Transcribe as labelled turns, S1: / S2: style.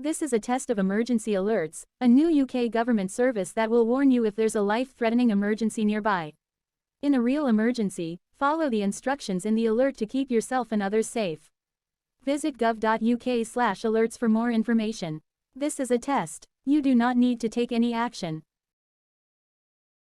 S1: This is a test of Emergency Alerts, a new UK government service that will warn you if there's a life-threatening emergency nearby. In a real emergency, follow the instructions in the alert to keep yourself and others safe. Visit gov.uk/alerts for more information. This is a test. You do not need to take any action.